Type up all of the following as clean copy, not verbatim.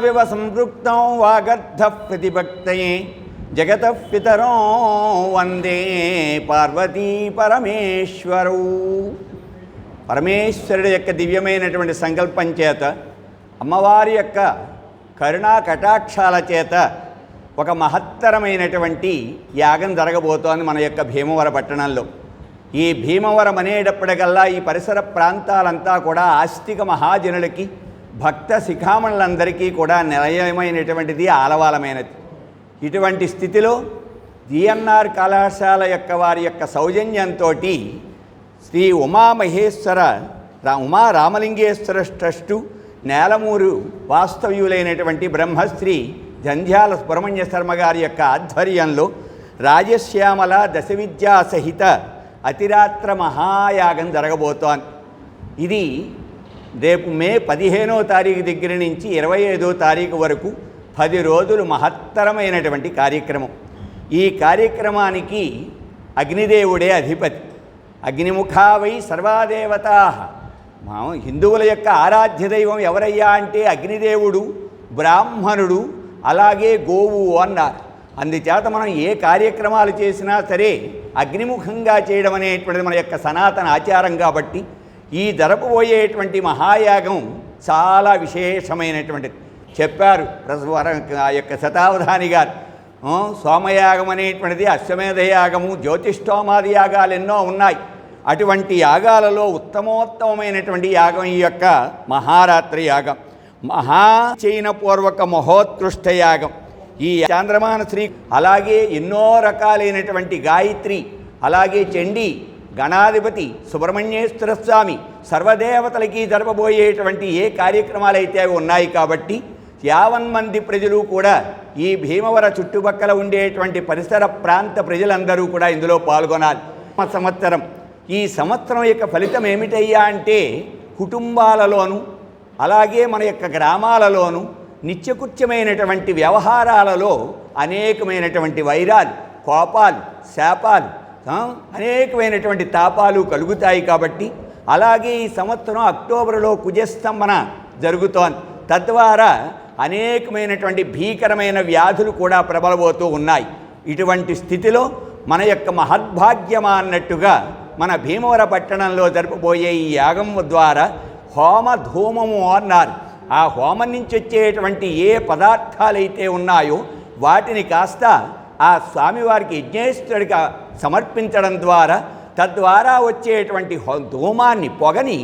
వివ సంపృక్తం వాగర్థ ప్రతిభక్తయే జగత పితరో వందే పార్వతీ పరమేశ్వరౌ. పరమేశ్వరుడి యొక్క దివ్యమైనటువంటి సంకల్పం చేత, అమ్మవారి యొక్క కరుణా కటాక్షాల చేత ఒక మహత్తరమైనటువంటి యాగం జరగబోతోంది మన యొక్క భీమవర పట్టణంలో. ఈ భీమవరం అనేటప్పటికల్లా ఈ పరిసర ప్రాంతాలంతా కూడా ఆస్తిక మహాజనులకి, భక్త శిఖామణులందరికీ కూడా నిలయమైనటువంటిది, ఆలవాలమైనది. ఇటువంటి స్థితిలో జిఎన్ఆర్ కళాశాల యొక్క వారి యొక్క సౌజన్యంతో శ్రీ ఉమామహేశ్వర ఉమా రామలింగేశ్వర ట్రస్టు నేలమూరు వాస్తవ్యులైనటువంటి బ్రహ్మశ్రీ జంధ్యాల సుబ్రహ్మణ్య శర్మ గారి యొక్క ఆధ్వర్యంలో రాజశ్యామల దశవిద్యా సహిత అతిరాత్ర మహాయాగం జరగబోతోంది. ఇది రేపు మే 15వ తారీఖు దగ్గర నుంచి 25వ తారీఖు వరకు 10 రోజులు మహత్తరమైనటువంటి కార్యక్రమం. ఈ కార్యక్రమానికి అగ్నిదేవుడే అధిపతి. అగ్నిముఖావై సర్వాదేవతా. మా హిందువుల యొక్క ఆరాధ్య దైవం ఎవరయ్యా అంటే అగ్నిదేవుడు, బ్రాహ్మణుడు, అలాగే గోవు అన్నారు. అందుచేత మనం ఏ కార్యక్రమాలు చేసినా సరే అగ్నిముఖంగా చేయడం అనేటువంటిది మన యొక్క సనాతన ఆచారం. కాబట్టి ఈ జరపబోయేటువంటి మహాయాగం చాలా విశేషమైనటువంటిది. చెప్పారు ఆ యొక్క శతావధాని గారు. సోమయాగం అనేటువంటిది, అశ్వమేధ యాగము, జ్యోతిష్ఠోమాది యాగాలు ఎన్నో ఉన్నాయి. అటువంటి యాగాలలో ఉత్తమోత్తమైనటువంటి యాగం ఈ యొక్క మహారాత్రి యాగం, మహాచైనపూర్వక మహోత్కృష్ట యాగం. ఈ చాంద్రమాన శ్రీ, అలాగే ఎన్నో రకాలైనటువంటి గాయత్రి, అలాగే చండీ, గణాధిపతి సుబ్రహ్మణ్యేశ్వర స్వామి, సర్వదేవతలకి జరపబోయేటువంటి ఏ కార్యక్రమాలు అయితే అవి ఉన్నాయి. కాబట్టి 50 మంది ప్రజలు కూడా, ఈ భీమవర చుట్టుపక్కల ఉండేటువంటి పరిసర ప్రాంత ప్రజలందరూ కూడా ఇందులో పాల్గొనాలి. ఈ సంవత్సరం యొక్క ఫలితం ఏమిటయ్యా అంటే, కుటుంబాలలోనూ అలాగే మన యొక్క గ్రామాలలోనూ నిత్యకృత్యమైనటువంటి వ్యవహారాలలో అనేకమైనటువంటి వైరాలు, కోపాలు, శాపాలు, అనేకమైనటువంటి తాపాలు కలుగుతాయి. కాబట్టి అలాగే ఈ సంవత్సరం అక్టోబర్లో కుజస్తంభన జరుగుతోంది. తద్వారా అనేకమైనటువంటి భీకరమైన వ్యాధులు కూడా ప్రబలబోతూ ఉన్నాయి. ఇటువంటి స్థితిలో మన యొక్క మహద్భాగ్యమా అన్నట్టుగా మన భీమవర పట్టణంలో జరపబోయే ఈ యాగం ద్వారా హోమ ధూమము అన్నారు. ఆ హోమం నుంచి వచ్చేటువంటి ఏ పదార్థాలైతే ఉన్నాయో వాటిని కాస్త ఆ స్వామివారికి, యజ్ఞేశ్వరుడికి సమర్పించడం ద్వారా, తద్వారా వచ్చేటువంటి ధూమాన్ని, పొగని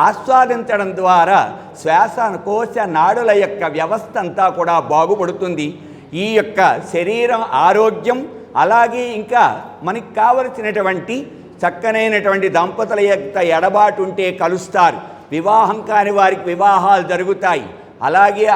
ఆస్వాదించడం ద్వారా శ్వాసకోశ నాడుల యొక్క వ్యవస్థ అంతా కూడా బాగుపడుతుంది. ఈ యొక్క శరీరం ఆరోగ్యం, అలాగే ఇంకా మనకి కావలసినటువంటి చక్కనైనటువంటి దంపతుల యొక్క ఎడబాటు ఉంటే కలుస్తారు. వివాహం కాని వారికి వివాహాలు జరుగుతాయి. అలాగే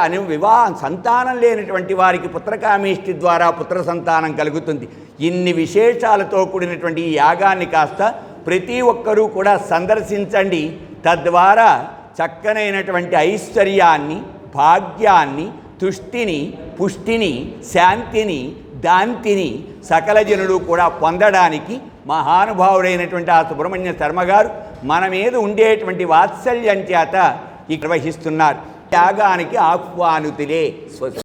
సంతానం లేనటువంటి వారికి పుత్రకామేష్టి ద్వారా పుత్ర సంతానం కలుగుతుంది. ఇన్ని విశేషాలతో కూడినటువంటి ఈ యాగాన్ని కాస్త ప్రతి ఒక్కరూ కూడా సందర్శించండి. తద్వారా చక్కనైనటువంటి ఐశ్వర్యాన్ని, భాగ్యాన్ని, తుష్టిని, పుష్టిని, శాంతిని, దాంతిని సకల జనులు కూడా పొందడానికి మహానుభావుడైనటువంటి ఆ సుబ్రహ్మణ్య శర్మ గారు మన మీద ఉండేటువంటి వాత్సల్యం చేత నిర్వహిస్తున్నారు. యాగానికి ఆహ్వానుతులే.